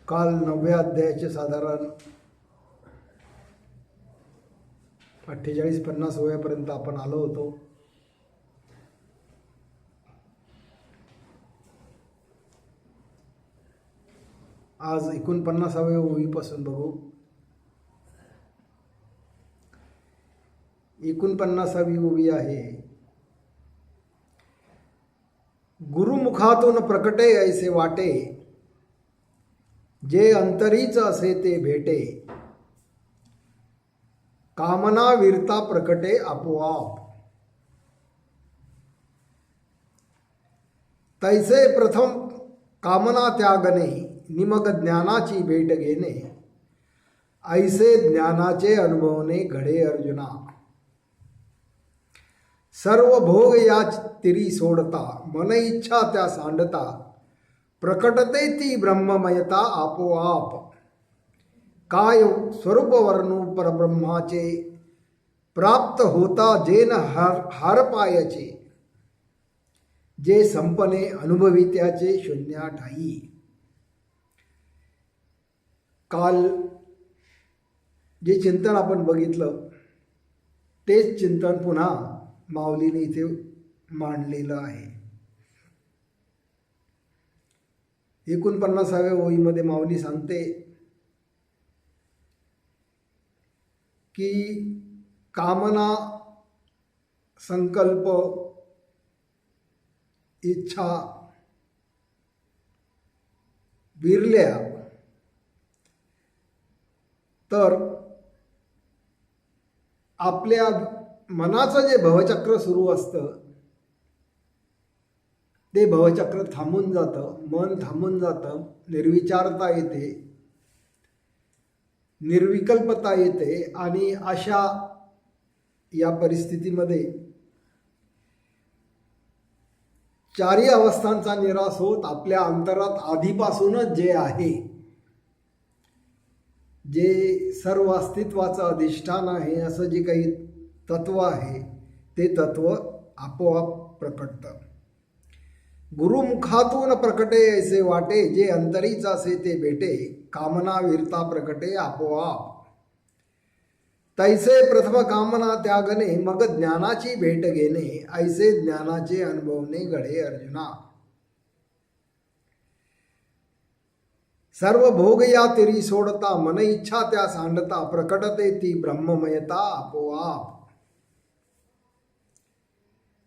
काल 9व्या अध्यायाचे साधारण 48-50 ओव्यापर्यंत आपण आलो होतो. आज 49व्या ओवीपासून बघू. 49वी ओवी आहे, गुरुमुखातून प्रकटे ऐसे वाटे, जे अंतरीच असे ते भेटे, कामना वीरता प्रकटे आपोआप. तैसे प्रथम कामना त्यागणे, निमग ज्ञानाची भेट घेणे, ऐसे ज्ञानाचे अनुभवणे घडे अर्जुना. सर्व भोग या तिरी सोडता, मन इच्छा त्या सांडता, प्रकटते ती ब्रह्ममयता आपोआप. काय स्वरूप वर्णू परब्रह्माचे, प्राप्त होता जेन हार पायाचे, जे संपने अनुभवी त्याचे शून्या ठाई. काल जे चिंतन आपण बघितलं तेच चिंतन पुन्हा माऊलीने इथे मांडलेलं आहे. 49व्या ओळीमध्ये माऊली सांगते की कामना, संकल्प, इच्छा विरल्या तर आपल्या मनाचं जे भवचक्र सुरू असतं ते भवचक्र थांबून जातं, मन थांबून जातं, निर्विचारता येते, निर्विकल्पता येते. आणि अशा या परिस्थितीमध्ये चारी अवस्थांचा निराश होत आपल्या अंतरात आधीपासूनच जे आहे, जे सर्व अस्तित्वाचं अधिष्ठान आहे असं जे काही तत्व आहे ते तत्व आपोआप प्रकटतं. गुरुमुखातून प्रकटे ऐसे वाटे, जे अंतरीच असे ते भेटे, कामना वीरता प्रकटे आपोआप. तैसे प्रथम कामना त्यागणे, मग ज्ञानाची भेट घेणे, ऐसे ज्ञानाचे अनुभवणे घडे अर्जुना. सर्व भोग या तिरी सोडता, मन इच्छा त्या सांडता, प्रकटते ती ब्रह्ममयता आपोआप.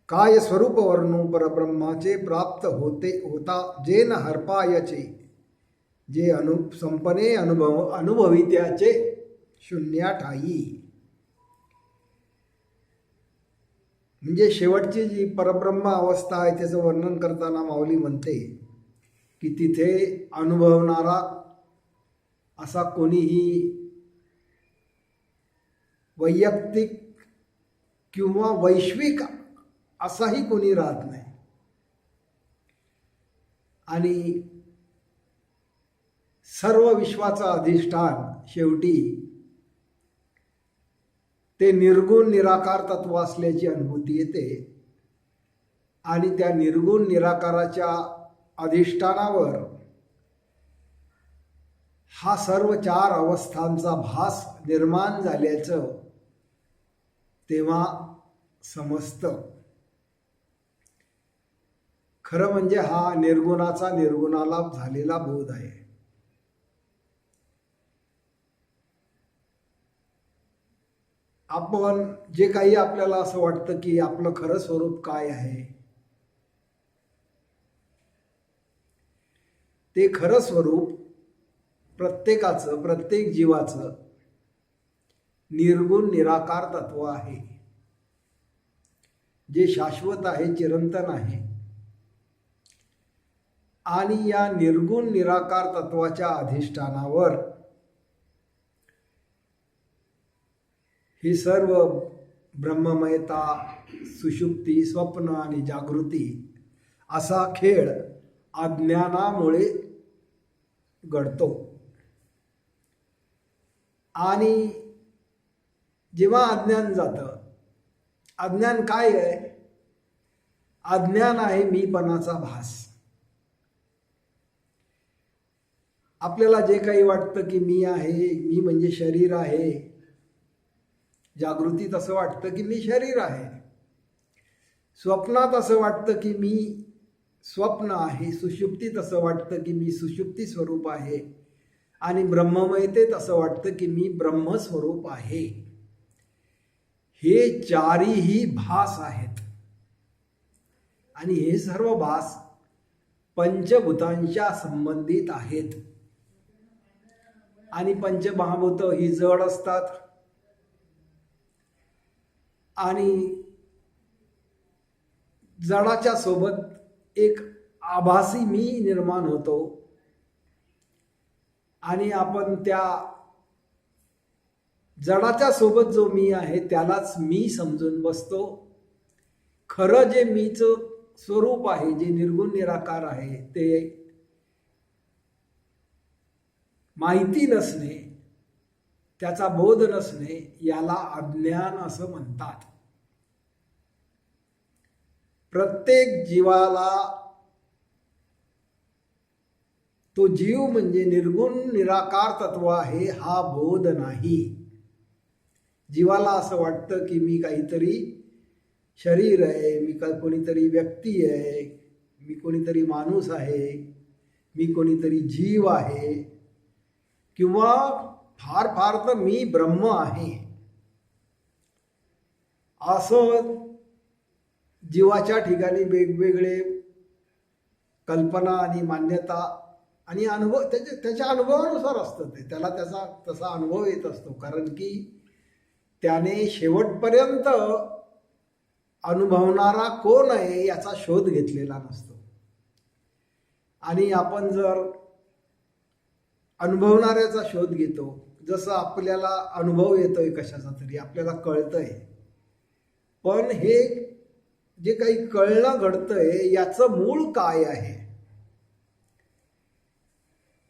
काय स्वरूप वर्णू परब्रह्माचे, प्राप्त होता जेन हरपायचे, जे संपने अनुभवी त्याचे शून्या ठाई. म्हणजे शेवटची जी परब्रह्म अवस्था आहे त्याचं वर्णन करताना माऊली म्हणते की तिथे अनुभवणारा असा कोणीही वैयक्तिक किंवा वैश्विक असाही कोणी राहत नाही. आणि सर्व विश्वाचं अधिष्ठान शेवटी ते निर्गुण निराकार तत्व असल्याची अनुभूती येते. आणि त्या निर्गुण निराकाराच्या अधिष्ठानावर हा सर्व चार अवस्थांचा भास निर्माण झाल्याचं तेव्हा समजतं. खरं म्हणजे हा निर्गुणाचा निर्गुणाला झालेला बोध आहे. आपण जे काही आपल्याला असं वाटतं की आपलं खरं स्वरूप काय आहे, ते खरं स्वरूप प्रत्येकाचं, प्रत्येक जीवाचं निर्गुण निराकार तत्व आहे, जे शाश्वत आहे, चिरंतन आहे. आणि या निर्गुण निराकार तत्वाच्या अधिष्ठानावर ही सर्व ब्रह्ममयता, सुषुप्ती, स्वप्न आणि जागृती असा खेळ अज्ञानामुळे घडतो. आणि जेव्हा अज्ञान जातं, अज्ञान काय आहे? अज्ञान आहे मीपणाचा भास. आपल्याला जे काही वाटतं की मी आहे, मी म्हणजे शरीर आहे, जागृतीत असं वाटतं की मी शरीर आहे, स्वप्नात असं वाटतं की मी स्वप्न आहे, सुषुप्तीत असं वाटतं की मी सुषुप्ती स्वरूप आहे, आणि ब्रह्ममयतेत असं वाटतं की मी ब्रह्मस्वरूप आहे. हे चारीही भास आहेत आणि हे सर्व भास पंचभूतांच्या संबंधित आहेत. आणि पंचमहाभूत ही जड असतात आणि जडाच्या सोबत एक आभासी मी निर्माण होतो आणि आपण त्या जडाच्या सोबत जो मी आहे त्यालाच मी समजून बसतो. खरं जे मीचं स्वरूप आहे, जे निर्गुण निराकार आहे, ते माहिती नसणे, त्याचा बोध नसणे, याला अज्ञान असं म्हणतात. प्रत्येक जीवाला तो जीव म्हणजे निर्गुण निराकार तत्व आहे हा बोध नाही. जीवाला असं वाटतं की मी काहीतरी शरीर आहे, मी कोणीतरी व्यक्ती आहे, मी कोणीतरी माणूस आहे, मी कोणीतरी जीव आहे, किंवा फार फार तर मी ब्रह्म आहे. असं जीवाच्या ठिकाणी वेगवेगळे कल्पना आणि मान्यता आणि अनुभव त्याच्या अनुभवानुसार असतं. त्याला त्याचा तसा अनुभव येत असतो, कारण की त्याने शेवटपर्यंत अनुभवणारा कोण आहे याचा शोध घेतलेला नसतो. आणि आपण जर अनुभवणाऱ्याचा शोध घेतो, जसं आपल्याला अनुभव येतोय कशाचा तरी, आपल्याला कळतंय, पण हे जे काही कळणं घडतंय याचं मूळ काय आहे,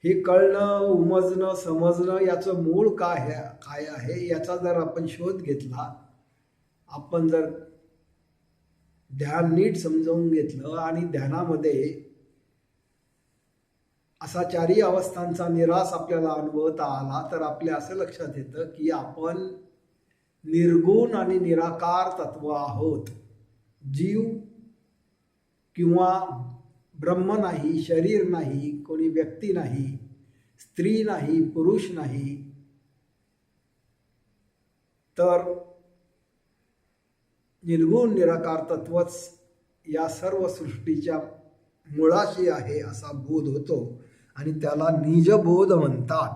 हे कळणं, उमजणं, समजणं याचं मूळ काय आहे याचा जर आपण शोध घेतला, आपण जर ध्यान नीट समजावून घेतलं आणि ध्यानामध्ये असा चारी अवस्थांचा निरास आपल्याला अनुभवता आला, तर आपल्या असं लक्षात येतं की आपण निर्गुण आणि निराकार तत्व आहोत. जीव किंवा ब्रह्म नाही, शरीर नाही, कोणी व्यक्ती नाही, स्त्री नाही, पुरुष नाही, तर निर्गुण निराकार तत्वच या सर्व सृष्टीच्या मुळाशी आहे असा बोध होतो आणि त्याला निजबोध म्हणतात,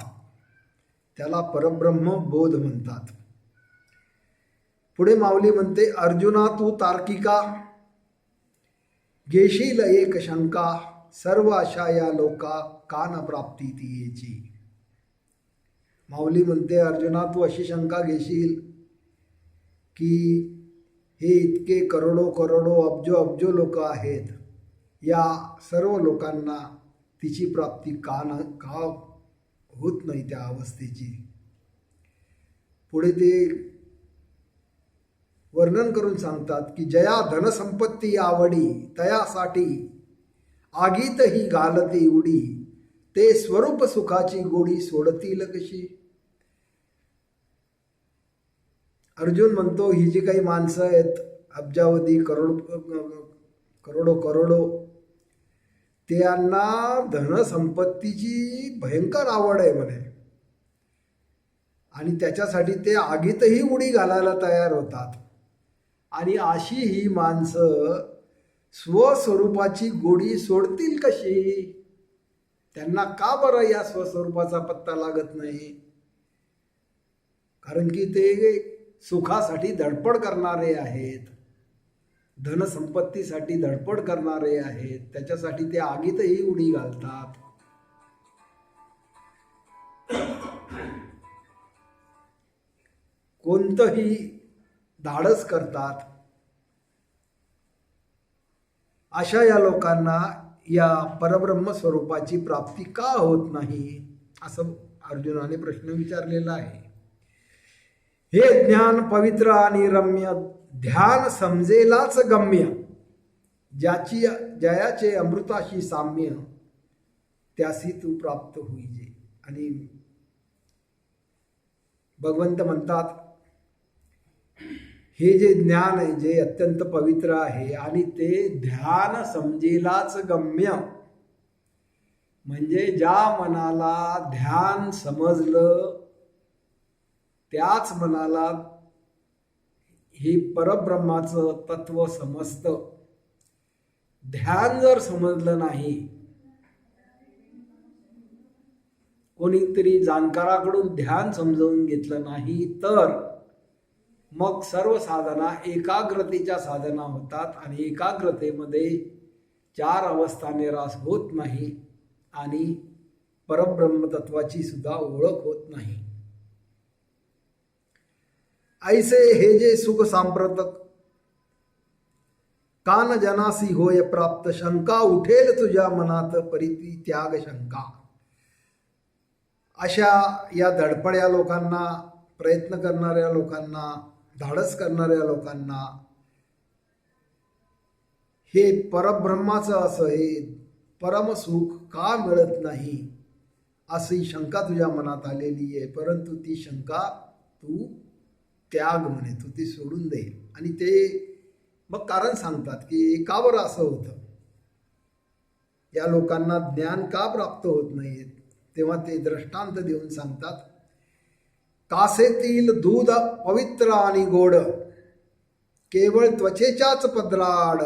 त्याला परब्रह्म बोध म्हणतात. पुढे माऊली म्हणते, अर्जुना तू तार्किका घेशील एक शंका, सर्व अशा या लोका का न प्राप्ती तियेची. माऊली म्हणते, अर्जुना तू अशी शंका घेशील की हे इतके करोडो करोडो अब्जो अब्जो लोक आहेत, या सर्व लोकांना तिची प्राप्ती का होत नाही त्या अवस्थेची. पुढे ते वर्णन करून सांगतात की जया धनसंपत्ती आवडी, तयासाठी आगीत ही घालती उडी, ते स्वरूप सुखाची गोडी सोडतील कशी. अर्जुन म्हणतो, ही जी काही माणसं आहेत अब्जावधी करोडो करोडो, त्यांना धनसंपत्तीची भयंकर आवड आहे म्हणे, आणि त्याच्यासाठी ते आगीतही उडी घालायला तयार होतात. आणि अशी ही माणसं स्वस्वरूपाची गोडी सोडतील कशी? त्यांना का बरं या स्वस्वरूपाचा पत्ता लागत नाही? कारण की ते सुखासाठी धडपड करणारे आहेत, धनसंपत्तीसाठी धडपड करणारे आहेत, त्याच्यासाठी ते आगीतही उडी घालतात. कोणतंही धाडस करतात. अशा या लोकांना या परब्रह्म स्वरूपाची प्राप्ती का होत नाही, असं अर्जुनाने प्रश्न विचारलेला आहे. हे ज्ञान पवित्र आणि रम्य, ध्यान समजेलाच गम्य, जयाचे अमृताशी साम्य, त्यासी तू प्राप्त होईजे. आणि भगवंत म्हणतात हे जे ज्ञान आहे जे अत्यंत पवित्र आहे आणि ते ध्यान समजेलाच गम्य, म्हणजे ज्या मनाला ध्यान समजलं त्याच मनाला हे परब्रह्माचं तत्व समजतं. ध्यान जर समजलं नाही, कोणीतरी जाणकाराकडून ध्यान समजावून घेतलं नाही, तर मग सर्व साधना एकाग्रतेच्या साधना होतात आणि एकाग्रतेमध्ये 4 अवस्था निराश होत नाही आणि परब्रह्म तत्वाची सुद्धा ओळख होत नाही. ऐसे हे जे सुख सांप्रतक कान जनासी होय प्राप्त, शंका उठेल तुझ्या मनात परिती त्याग शंका. अशा या धडपड्या लोकांना, प्रयत्न करणाऱ्या लोकांना, धाडस करणाऱ्या लोकांना हे परब्रह्माचं असं हे परमसुख का मिळत नाही अशी शंका तुझ्या मनात आलेली आहे. परंतु ती शंका तू त्याग म्हणे, तू ती सोडून दे. आणि ते मग कारण सांगतात की का बरं असं होतं, या लोकांना ज्ञान का प्राप्त होत नाही. तेव्हा ते दृष्टांत देऊन सांगतात, कासेतील दूध पवित्र आणि गोड, केवळ त्वचेच्याच पदराड,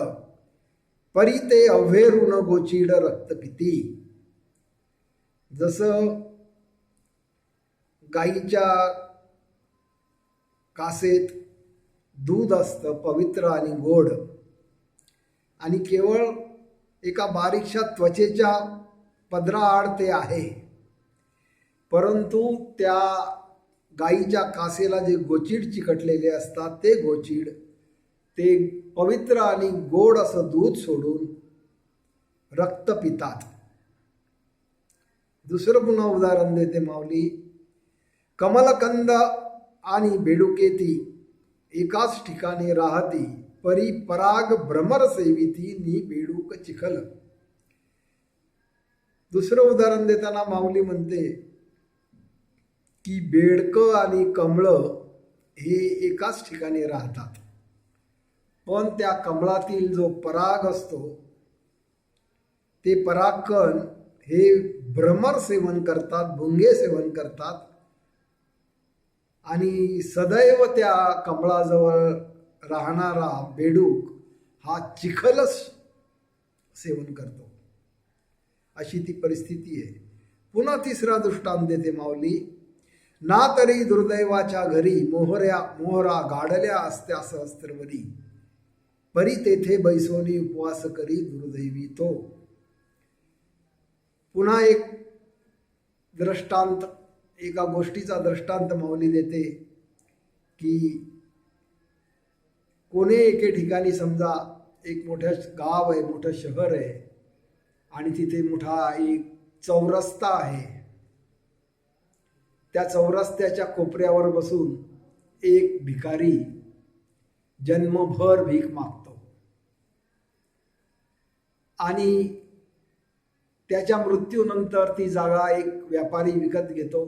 परी ते अव्हेरून गोचीड रक्तपिती. जसं गाईच्या कासेत दूध असतं पवित्र आणि गोड, आणि केवळ एका बारीकशा त्वचेच्या पदराआड ते आहे, परंतु त्या गाईच्या कासेला जे गोचीड चिकटलेले असतात ते गोचीड ते पवित्र आणि गोड असं दूध सोडून रक्त पितात. दुसरं पुन्हा उदाहरण देते माऊली, कमलकंद आणि बेडुकेती एकाच ठिकाणी राहती, परी पराग भ्रमर सेविती नी बेडूक चिखल. दुसरं उदाहरण देताना माऊली म्हणते की बेडकं आणि कमळं हे एकाच ठिकाणी राहतात, पण त्या कमळातील जो पराग असतो ते परागकण हे भ्रमर सेवन करतात, भुंगे सेवन करतात, आणि सदैव त्या कमळाजवळ राहणारा बेडूक हा चिखलच सेवन करतो. अशी ती परिस्थिती आहे. पुन्हा तिसरा दृष्टांत देते माऊली, ना तरी दुर्दैवाच्या घरी मोहरा गाडल्या असत्या सहस्त्रवरी, परी तेथे बैसोनी उपवास करी दुर्दैवी तो. पुन्हा एक दृष्टांत, एका गोष्टीचा दृष्टांत माऊली देते की कोणी एके ठिकाणी समजा एक मोठं गाव आहे, मोठं शहर आहे, आणि तिथे मोठा एक चौरस्ता आहे. त्या चौरस्त्याच्या कोपऱ्यावर बसून एक भिकारी जन्मभर भीक मागतो, आणि त्याच्या मृत्यूनंतर ती जागा एक व्यापारी विकत घेतो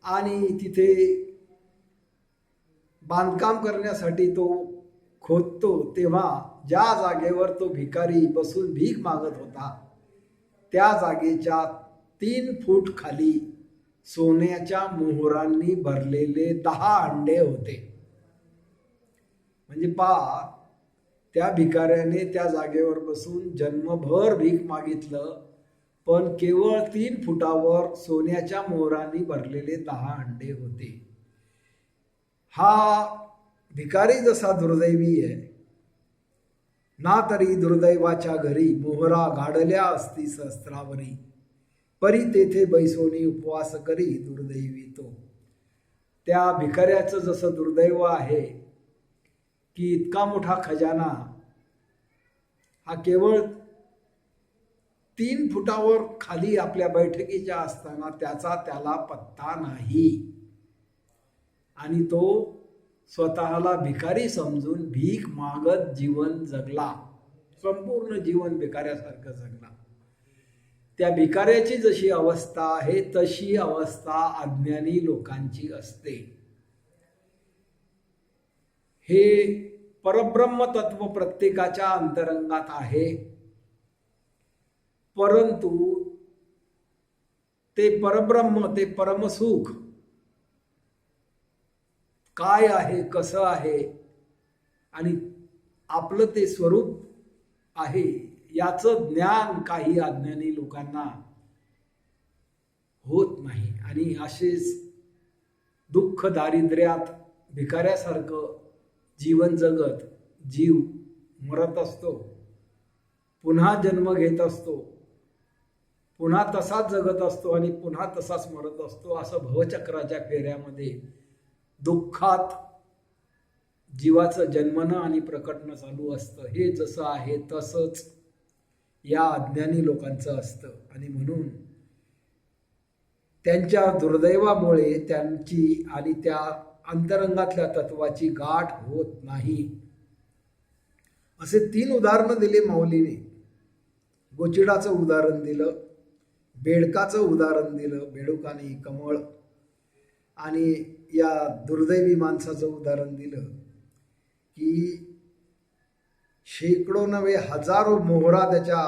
आणि तिथे बांधकाम करण्यासाठी तो खोदतो. तेव्हा ज्या जागेवर तो भिकारी बसून भीक मागत होता त्या जागेच्या 3 फूट खाली सोन्याच्या मोहरांनी भरलेले 10 अंडे होते. म्हणजे त्या भिकाऱ्याने त्या जागेवर बसून जन्मभर भीक मागितलं, पण केवळ 3 फुटावर सोन्याच्या मोहरांनी भरलेले 10 अंडे होते. हा भिकारी जसा दुर्दैवी आहे, ना तरी दुर्दैवाच्या घरी मोहरा गाडल्या असती सहस्त्रावरी, परी तेथे बैसोनी उपवास करी दुर्दैवी तो. त्या भिकाऱ्याचं जसं दुर्दैव आहे की इतका मोठा खजाना हा केवळ 3 फुटावर खाली आपल्या बैठकीच्या असताना त्याला पत्ता नाही, आणि तो स्वतःला भिकारी समजून भीक मागत जीवन जगला, संपूर्ण जीवन भिकाऱ्यासारखं जगला. त्या भिकाऱ्याची जशी अवस्था आहे तशी अवस्था अज्ञानी लोकांची असते. हे परब्रह्म तत्व प्रत्येकाच्या अंतरंगात आहे, परंतु ते परब्रह्म, ते परमसुख काय आहे, कसं आहे आणि आपलं ते स्वरूप आहे याचं ज्ञान काही अज्ञानी लोकांना होत नाही. आणि असेच दुःख दारिद्र्यात भिकाऱ्यासारखं जीवन जगत जीव मरत असतो, पुन्हा जन्म घेत असतो, पुन्हा तसाच जगत असतो आणि पुन्हा तसाच मरत असतो. असं भवचक्राच्या फेऱ्यामध्ये दुःखात जीवाचं जन्मनं आणि प्रकटणं चालू असतं. हे जसं आहे तसंच या अज्ञानी लोकांचं असतं. आणि म्हणून त्यांच्या दुर्दैवामुळे त्यांची आणि त्या अंतरंगातल्या तत्वाची गाठ होत नाही. असे 3 उदाहरणं दिले माऊलीने. गोचिडाचं उदाहरण दिलं, बेडकाचं उदाहरण दिलं, बेडूकाने कमळ, आणि या दुर्दैवी माणसाचं उदाहरण दिलं की शेकडो नव्हे हजारो मोहरा त्याच्या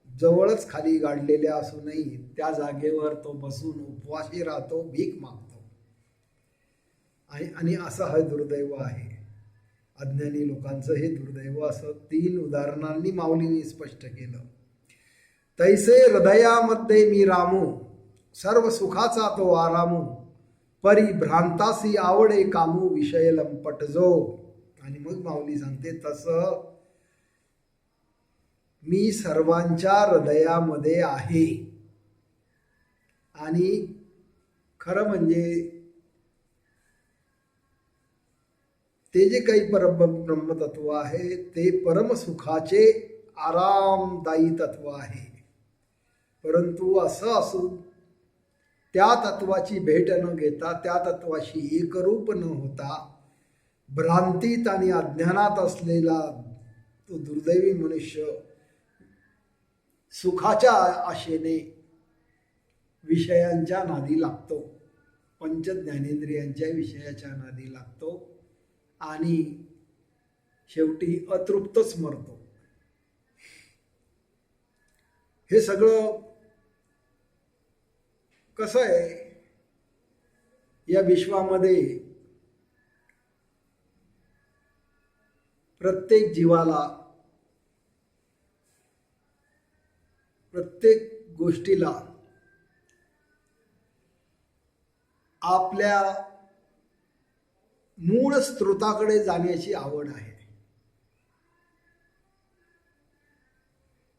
जवळच खाली गाडलेल्या असूनही त्या जागेवर तो बसून उपवासी राहतो, भीक मागतो. आणि असं हे दुर्दैव आहे अज्ञानी लोकांचं. हे दुर्दैव असं 3 उदाहरणांनी माऊलीने स्पष्ट केलं. तैसे हृदयामध्ये मी रामू, सर्व सुखाचा तो आरामू, परी भ्रांतासी आवडे कामू, विषय लंपट जो. आणि मग माऊली सांगते तसं मी सर्वांच्या हृदयामध्ये आहे. आणि खरं म्हणजे ते जे काही ब्रह्मतत्व आहे ते परमसुखाचे आरामदायी तत्व आहे. परंतु असं असून त्या तत्वाची भेट न घेता, त्या तत्वाशी एकरूप न होता, भ्रांतीत आणि अज्ञानात असलेला तो दुर्दैवी मनुष्य सुखाच्या आशेने विषयांच्या नादी लागतो, पंचज्ञानेंद्रियांच्या विषयाच्या नादी लागतो आणि शेवटी अतृप्तच मरतो. हे सगळं कसं आहे, या विश्वामध्ये प्रत्येक जीवाला, प्रत्येक गोष्टीला आपल्या मूळ स्रोताकडे जाण्याची आवड आहे.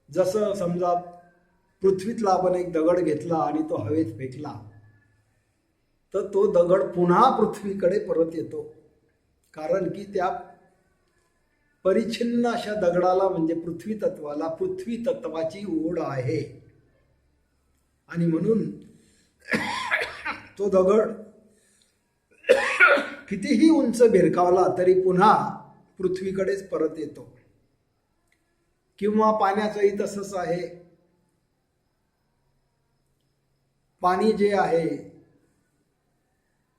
जसं समजा पृथ्वीतला आपण एक दगड घेतला आणि तो हवेत फेकला तर तो दगड पुन्हा पृथ्वीकडे परत येतो, कारण की त्या परिच्छिन्न अशा दगडाला म्हणजे पृथ्वी तत्वाला पृथ्वी तत्वाची ओढ आहे. आणि म्हणून तो दगड कितीही उंच भिरकावला तरी पुन्हा पृथ्वीकडेच परत येतो. किंवा पाण्याचंही तसंच आहे. पाणी जे आहे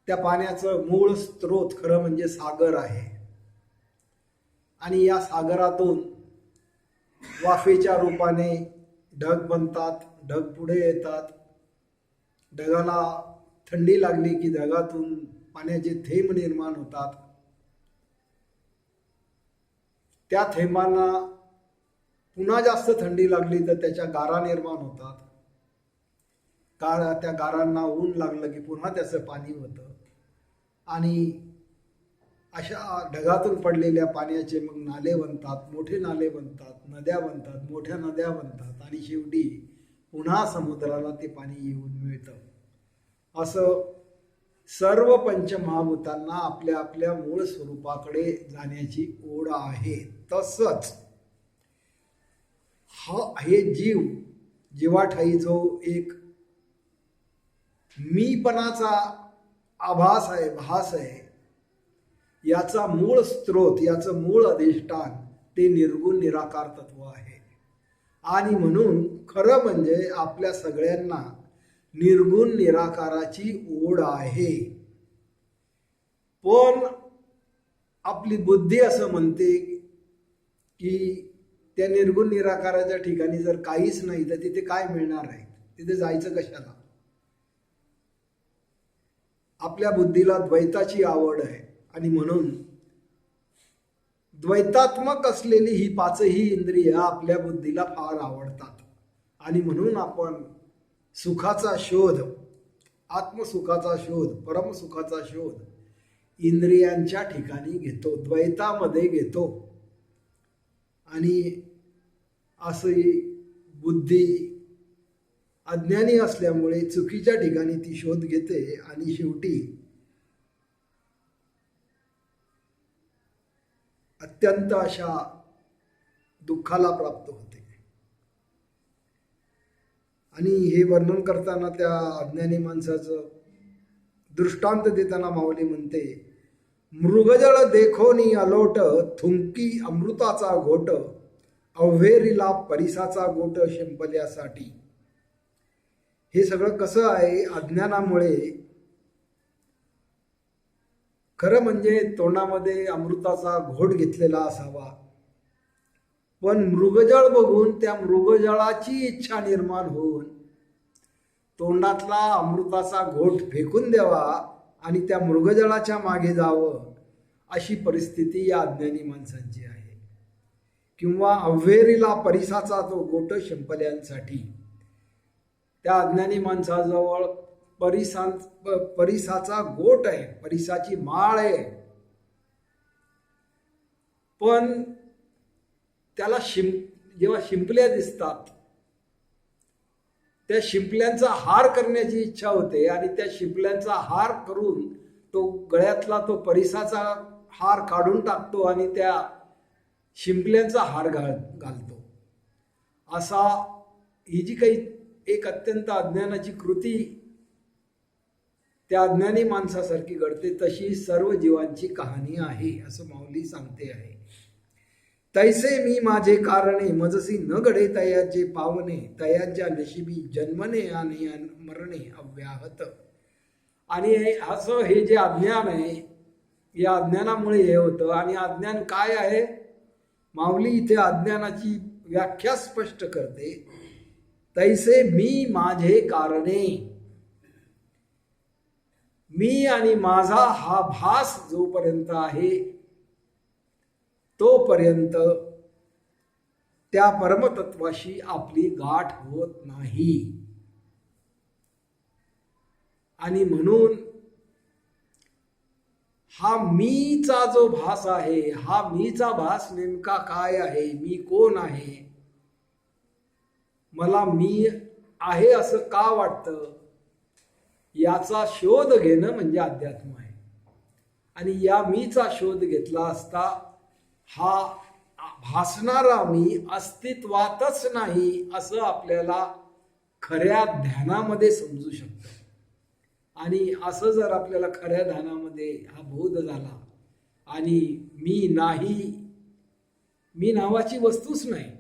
त्या पाण्याचं मूळ स्रोत खरं म्हणजे सागर आहे. आणि या सागरातून वाफेच्या रूपाने ढग बनतात, ढग पुढे येतात. ढगाला थंडी लागली की ढगातून पाण्याचे थेंब निर्माण होतात. त्या थेंबांना पुन्हा जास्त थंडी लागली तर त्याच्या गारा निर्माण होतात. त्या गारांना ऊन लागलं की पुन्हा त्याचं पाणी होतं. आणि अशा ढगातून पडलेल्या पाण्याचे मग नाले बनतात, मोठे नाले बनतात, नद्या बनतात, मोठ्या नद्या बनतात आणि शेवटी पुन्हा समुद्राला ते पाणी येऊन मिळतं. असं सर्व पंचमहाभूतांना आपल्या आपल्या मूळ स्वरूपाकडे जाण्याची ओढ आहे. तसंच हे जीवाठाई जो एक मीपणाचा आभास आहे, भास आहे, याचा मूळ स्रोत, याचं मूळ अधिष्ठान ते निर्गुण निराकार तत्व आहे. आणि म्हणून खरं म्हणजे आपल्या सगळ्यांना निर्गुण निराकाराची ओढ आहे. पण आपली बुद्धी असं म्हणते की त्या निर्गुण निराकाराच्या ठिकाणी जर काहीच नाही तर तिथे काय मिळणार आहे, तिथे जायचं कशाला. आपल्या बुद्धीला द्वैताची आवड आहे आणि म्हणून द्वैतात्मक असलेली ही पाचही इंद्रिय आपल्या बुद्धीला फार आवडतात. आणि म्हणून आपण सुखाचा शोध, आत्मसुखाचा शोध, परमसुखाचा शोध इंद्रियांच्या ठिकाणी घेतो, द्वैतामध्ये घेतो. आणि अशी बुद्धी अज्ञानी असल्यामुळे चुकीच्या ठिकाणी ती शोध घेते आणि शेवटी अत्यंत अशा दुःखाला प्राप्त होते. आणि हे वर्णन करताना त्या अज्ञानी माणसाचं दृष्टांत देताना माऊली म्हणते, मृगजळ देखोनी अलोट, थुंकी अमृताचा घोट, अव्हेरीला परिसाचा गोट शिंपल्यासाठी. हे सगळं कसं आहे, अज्ञानामुळे. खरं म्हणजे तोंडामध्ये अमृताचा घोट घेतलेला असावा, पण मृगजळ बघून त्या मृगजळाची इच्छा निर्माण होऊन तोंडातला अमृताचा घोट फेकून द्यावा आणि त्या मृगजळाच्या मागे जावं, अशी परिस्थिती या अज्ञानी माणसांची आहे. किंवा अव्हेरीला परिसाचा तो गोट शिंपल्यांसाठी. त्या अज्ञानी माणसाजवळ परिसाचा गोट आहे, परिसाची माळ आहे, पण त्याला जेव्हा शिंपल्या दिसतात त्या शिंपल्यांचा हार करण्याची इच्छा होते आणि त्या शिंपल्यांचा हार करून तो गळ्यातला तो परिसाचा हार काढून टाकतो आणि त्या शिंपल्यांचा हार घालतो. असा ही जी काही एक अत्यंत अज्ञानाची कृती त्या अज्ञानी माणसासारखी घडते, तशी सर्व जीवांची कहाणी आहे असं माऊली सांगते आहे. तैसे मी माझे कारणे, मजसी न घडे तयाचे पावने, तयांच्या नशिबी जन्मने आणि मरणे अव्याहत. आणि असं हे जे अज्ञान आहे, या अज्ञानामुळे हे होतं. आणि अज्ञान काय आहे, माऊली इथे अज्ञानाची व्याख्या स्पष्ट करते. तैसे मी माझे कारणे, मी आणि माझा हा भास जोपर्यंत आहे तोपर्यंत त्या परमतत्वाशी आपली गाठ होत नाही. आणि म्हणून हा मीचा जो भास आहे, हा मीचा भास नेमका काय आहे, मी कोण आहे, मला मी आहे असं का वाटतं, याचा शोध घेणं म्हणजे अध्यात्म आहे. आणि या मीचा शोध घेतला असता हा भासणारा मी अस्तित्वातच नाही असं आपल्याला खऱ्या ध्यानामध्ये समजू शकतं. आणि असं जर आपल्याला खऱ्या ध्यानामध्ये हा बोध झाला आणि मी नाही, मी नावाची वस्तूच नाही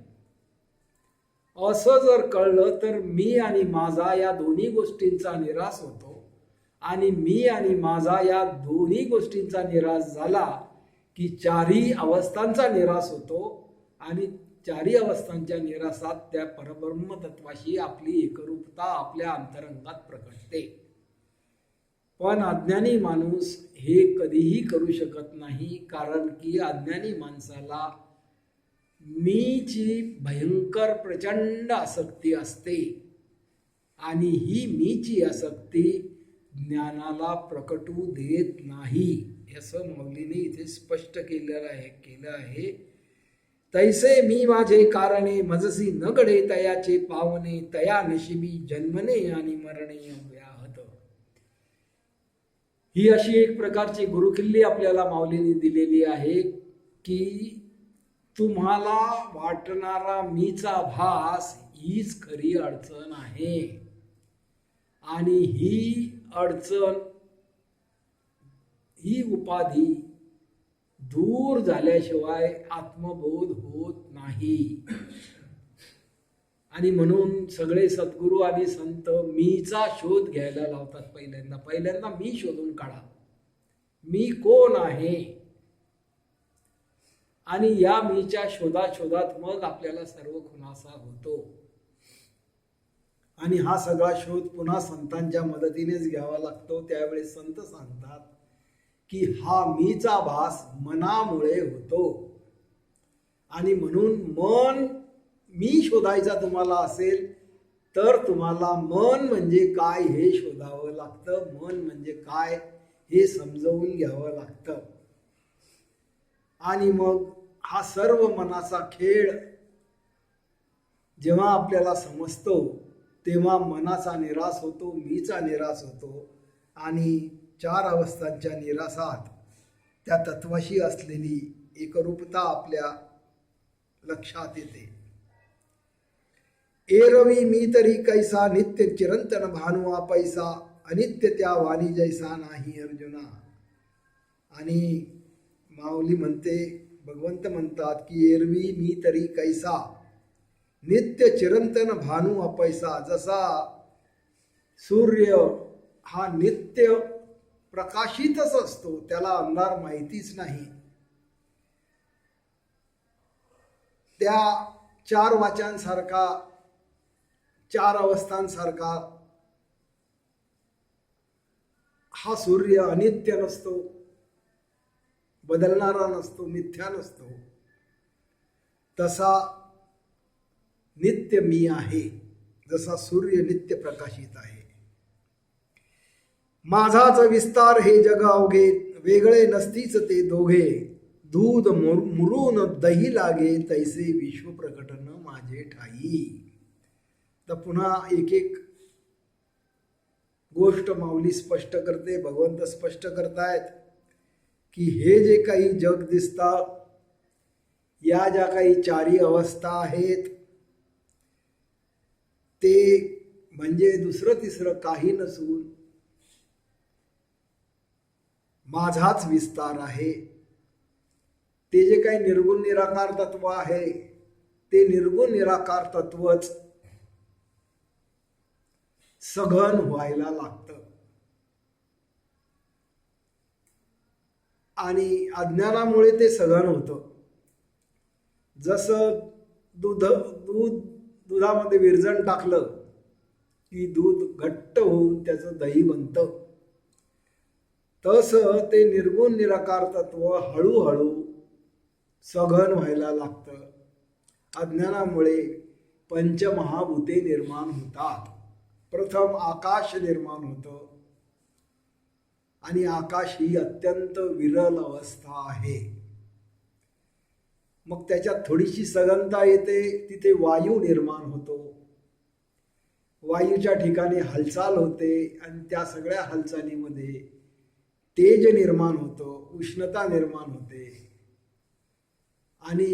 असं जर कळलं, तर मी आणि माझा या दोन्ही गोष्टींचा निराश होतो. आणि मी आणि माझा या दोन्ही गोष्टींचा निराश झाला की चारही अवस्थांचा निराश होतो. आणि चारही अवस्थांच्या निराशात त्या परब्रह्म तत्वाशी आपली एकरूपता आपल्या अंतरंगात प्रकटते. पण अज्ञानी माणूस हे कधीही करू शकत नाही, कारण की अज्ञानी माणसाला मीची भयंकर प्रचंड आसक्ती असते. आणि ही मीची आसक्ती ज्ञानाला प्रकटू देत नाही, असं माऊलीने इथे स्पष्ट केलं आहे. तैसे मी माझे कारणे, मजसी न घडे तयाचे पावने, तया नशिबी जन्मने आणि मरणे अव्याहत. ही अशी एक प्रकारची गुरुकिल्ली आपल्याला माऊलीने दिलेली आहे की तुम्हाला वाटणारा मीचा भास हीच खरी अडचण आहे. आणि ही अडचण, ही उपाधी दूर झाल्याशिवाय आत्मबोध होत नाही. आणि म्हणून सगळे सद्गुरू आणि संत मीचा शोध घ्यायला लावतात. पहिल्यांदा मी शोधून काढा, मी कोण आहे. आणि या मीच्या शोधात मग आपल्याला सर्व खुलासा होतो. आणि हा सगळा शोध पुन्हा संतांच्या मदतीनेच घ्यावा लागतो. त्यावेळेस संत सांगतात की हा मीचा भास मनामुळे होतो. आणि म्हणून मन मी शोधायचा तुम्हाला असेल तर तुम्हाला मन म्हणजे काय हे शोधावं लागतं. मन म्हणजे काय हे समजवून घ्यावं लागतं. आणि मग हा सर्व मनाचा खेळ जेव्हा आपल्याला समजतो तेव्हा मनाचा निराश होतो, मीचा निराश होतो. आणि 4 अवस्थांच्या निरासात त्या तत्वाशी असलेली एकरूपता आपल्या लक्षात येते. एरवी मी तरी कैसा, नित्य चिरंतन भानुआ पैसा, अनित्य त्या वाणी जैसा नाही अर्जुना. आणि माऊली म्हणते, भगवंत म्हणतात की एरवी मी तरी कैसा, नित्य चिरंतन भानू अपैसा. जसा सूर्य हा नित्य प्रकाशितच असतो, त्याला अंधार माहितीच नाही. त्या 4 वाचांसारखा, 4 अवस्थांसारखा हा सूर्य अनित्य नसतो, बदलणारा नसतो, मिथ्या नसतो. तसा नित्य मी आहे, जसा सूर्य नित्य प्रकाशित आहे. माझाच विस्तार हे जग अवघे, वेगळे नसतीच ते दोघे. दूध मुरून दही लागे, तैसे विश्व प्रकटन माझे ठाई. तर पुन्हा एक एक गोष्ट माऊली स्पष्ट करते, भगवंत स्पष्ट करतायत की हे जे काही जग दिसतं, या ज्या काही 4 अवस्था आहेत, ते म्हणजे दुसरं तिसरं काही नसून माझाच विस्तार आहे. ते जे काही निर्गुण निराकार तत्व आहे, ते निर्गुण निराकार तत्वच सघन व्हायला लागतं. आणि अज्ञानामुळे ते सघन होतं. जसं दुधामध्ये विरजण टाकलं की दूध घट्ट होऊन त्याचं दही बनतं, तसं ते निर्गुण निराकार तत्व हळूहळू सघन व्हायला लागतं. अज्ञानामुळे पंचमहाभूते निर्माण होतात. प्रथम आकाश निर्माण होतं, आणि आकाश ही अत्यंत विरल अवस्था आहे. मग त्याच्यात थोडीशी सघनता येते, तिथे वायू निर्माण होतो. वायूच्या ठिकाणी हालचाल होते, आणि त्या सगळ्या हालचालीमध्ये तेज निर्माण होतं, उष्णता निर्माण होते. आणि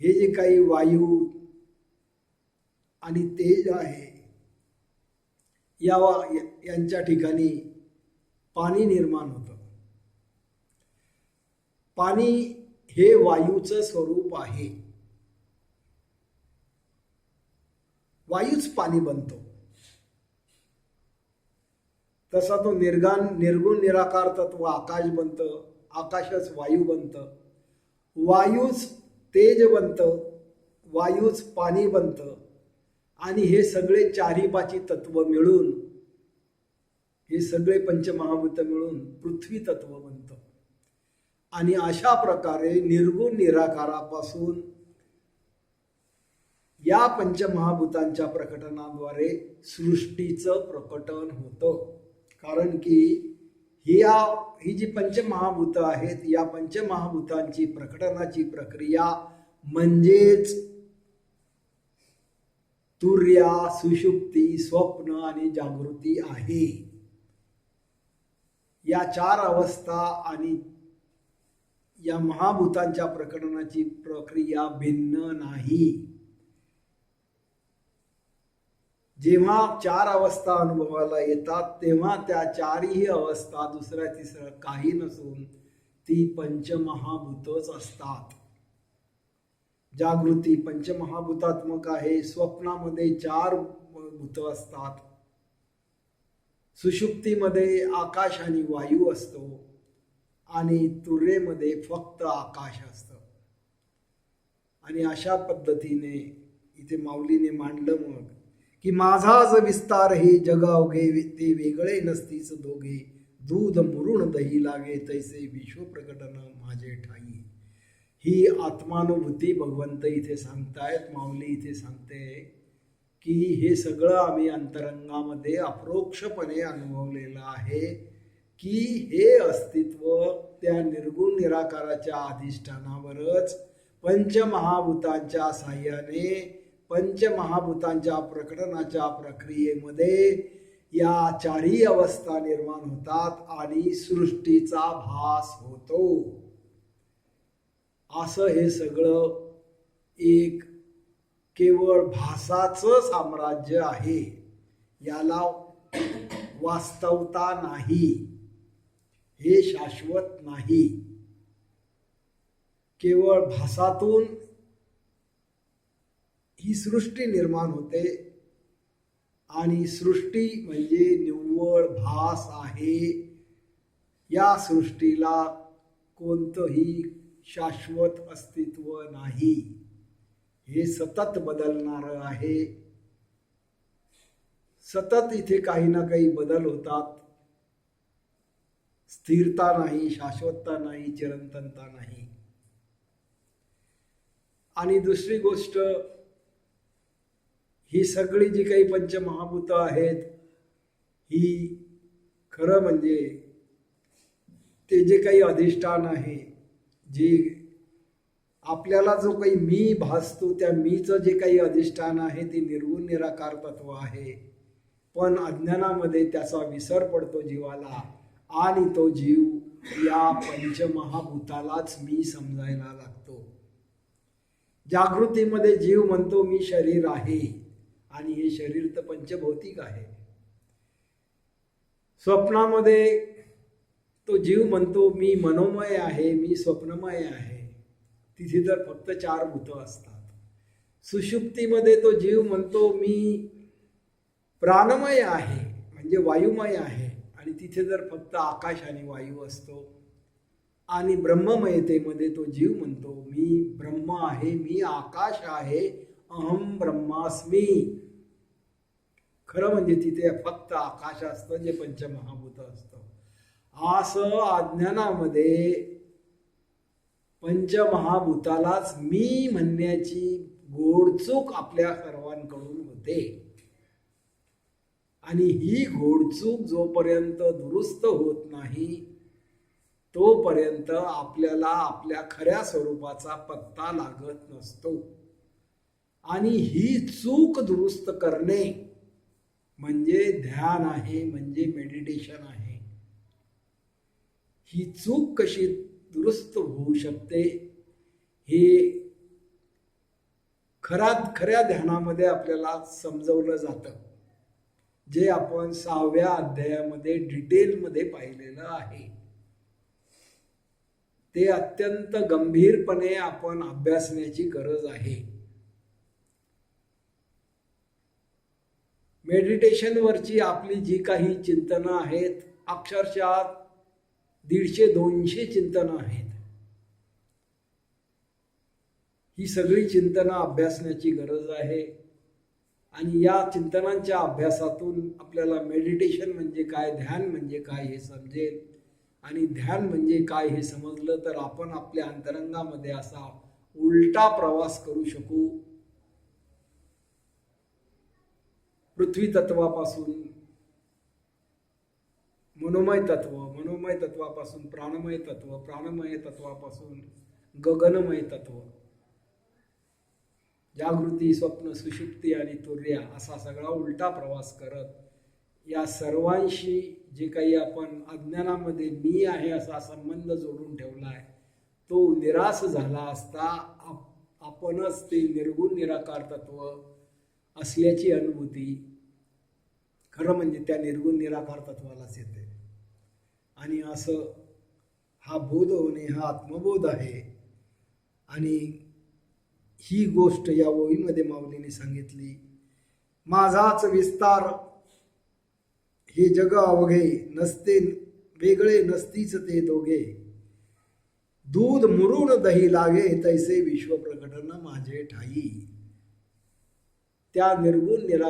हे जे काही वायू आणि तेज आहे, यांच्या ठिकाणी पाणी निर्माण होतं. पाणी हे वायूचं स्वरूप आहे. वायूच पाणी बनतो. तसा तो निर्गुण निराकार तत्व आकाश बनतं, आकाशच वायू बनतं, वायूच तेज बनतं, वायूच पाणी बनतं. आणि हे सगळे 4 तत्व मिळून, हे सगळे पंचमहाभूत मिळून पृथ्वी तत्व बनतं. आणि अशा प्रकारे निर्गुण निराकारापासून या पंचमहाभूतांच्या प्रकटनाद्वारे सृष्टीचं प्रकटन होतं. कारण की ही जी पंचमहाभूत आहेत, या पंचमहाभूतांची प्रकटनाची प्रक्रिया म्हणजेच तुर्या, सुषुप्ती, स्वप्न आणि जागृती आहे. या 4 अवस्था आणि या महाभूतांच्या प्रकटनाची प्रक्रिया भिन्न नाही. जेव्हा 4 अवस्था अनुभवाला येतात, तेव्हा त्या 4ही अवस्था दुसऱ्या तिसरं काही नसून ती पंचमहाभूतच असतात. जागृती पंचमहाभूतात्मक आहे. स्वप्नामध्ये 4 भूत असतात. सुषुप्तीमध्ये आकाश आणि वायू असतो आणि तुर्येमध्ये फक्त आकाश असतं. आणि अशा पद्धतीने इथे माऊलीने मांडलं मग की माझाच विस्तार हे जग अवघे ते वेगळे नसतीच दोघे दूध मुरुण दही लागे तैसे विश्व प्रकटन माझे ठाई. ही आत्मानुभूती भगवंत इथे सांगतायत. माऊली इथे सांगते की हे सगळं आम्ही अंतरंगामध्ये अप्रोक्षपणे अनुभवलेलं आहे की हे अस्तित्व त्या निर्गुण निराकाराच्या अधिष्ठानावरच पंचमहाभूतांच्या साह्याने पंचमहाभूतांच्या प्रकटनाच्या प्रक्रियेमध्ये या 4ही अवस्था निर्माण होतात आणि सृष्टीचा भास होतो. असं हे सगळं एक केवळ भासाचं साम्राज्य आहे. याला वास्तवता नाही, हे शाश्वत नाही. केवळ भासातून ही सृष्टी निर्माण होते आणि सृष्टी म्हणजे निव्वळ भास आहे. या सृष्टीला कोणतंही शाश्वत अस्तित्व नाही. हे सतत बदलणारं आहे. सतत इथे काही ना काही बदल होतात. स्थिरता नाही, शाश्वतता नाही, चिरंतनता नाही. आणि दुसरी गोष्ट, ही सगळी जी काही पंचमहाभूत आहेत ही खरं म्हणजे ते जे काही अधिष्ठान आहे, जे आपल्याला जो काही मी भासतो त्या मीचं जे काही अधिष्ठान आहे ते निर्गुण निराकार तत्व आहे. पण अज्ञानामध्ये त्याचा विसर पडतो जीवाला आणि तो जीव या पंचमहाभूतालाच मी समजायला लागतो. जागृतीमध्ये जीव म्हणतो मी शरीर आहे आणि हे शरीर तर पंचभौतिक आहे. स्वप्नामध्ये तो जीव म्हणतो मी मनोमय आहे, मी स्वप्नमय आहे. तिथे तर फक्त 4 भूत असतात. सुषुप्तीमध्ये तो जीव म्हणतो मी प्राणमय आहे म्हणजे वायुमय आहे आणि तिथे जर फक्त आकाश आणि वायू असतो. आणि ब्रह्ममयतेमध्ये तो जीव म्हणतो मी ब्रह्म आहे, मी आकाश आहे, अहम ब्रह्मास्मी. खरं म्हणजे तिथे फक्त आकाश असतं जे पंचमहाभूत असतं. असं अज्ञानामध्ये पंचमहाभूतालाच मी म्हणण्याची घोडचूक आपल्या सर्वांकडून होते. आणि ही घोडचूक जोपर्यंत दुरुस्त होत नाही तोपर्यंत आपल्याला आपल्या खऱ्या स्वरूपाचा पत्ता लागत नसतो. आणि ही चूक दुरुस्त करणे म्हणजे ध्यान आहे, म्हणजे मेडिटेशन आहे. ही चूक कशी दुरुस्त होऊ शकते हे खऱ्या ध्यानामध्ये आपल्याला समजवलं जातं, जे आपण 6व्या अध्यायामध्ये डिटेलमध्ये पाहिलेलं आहे. ते अत्यंत गंभीरपणे आपण अभ्यासण्याची गरज आहे. मेडिटेशनवरची आपली जी काही चिंतनं आहेत, अक्षरशः 150-200 चिंतनं आहेत. ही सगळी चिंतनं अभ्यासण्याची गरज आहे. आणि या चिंतनांच्या अभ्यासातून आपल्याला मेडिटेशन म्हणजे काय, ध्यान म्हणजे काय हे समजेल. आणि ध्यान म्हणजे काय हे समजलं तर आपण आपल्या अंतरंगामध्ये असा उलटा प्रवास करू शकू. पृथ्वी तत्वापासून मनोमय तत्व, मनोमय तत्वापासून प्राणमय तत्व, प्राणमय तत्वापासून गगनमय तत्व, जागृती, स्वप्न, सुषुप्ती आणि तुर्य असा सगळा उलटा प्रवास करत या सर्वांशी जे काही आपण अज्ञानामध्ये मी आहे असा संबंध जोडून ठेवलाय तो निराश झाला असता आपणच ते निर्गुण निराकार तत्व असल्याची अनुभूती खरं म्हणजे त्या निर्गुण निराकार तत्वालाच येते. आणि असं हा बोध होणे हा आत्मबोध आहे. आणि ही गोष्ट या ओळीमध्ये माऊलीने सांगितली. माझाच विस्तार हे जग अवघे, नसते वेगळे नसतीच ते दोघे, दूध मुरून दही लागे, तैसे विश्व प्रकटन माझे ठाई. त्या निर्गुण निराकार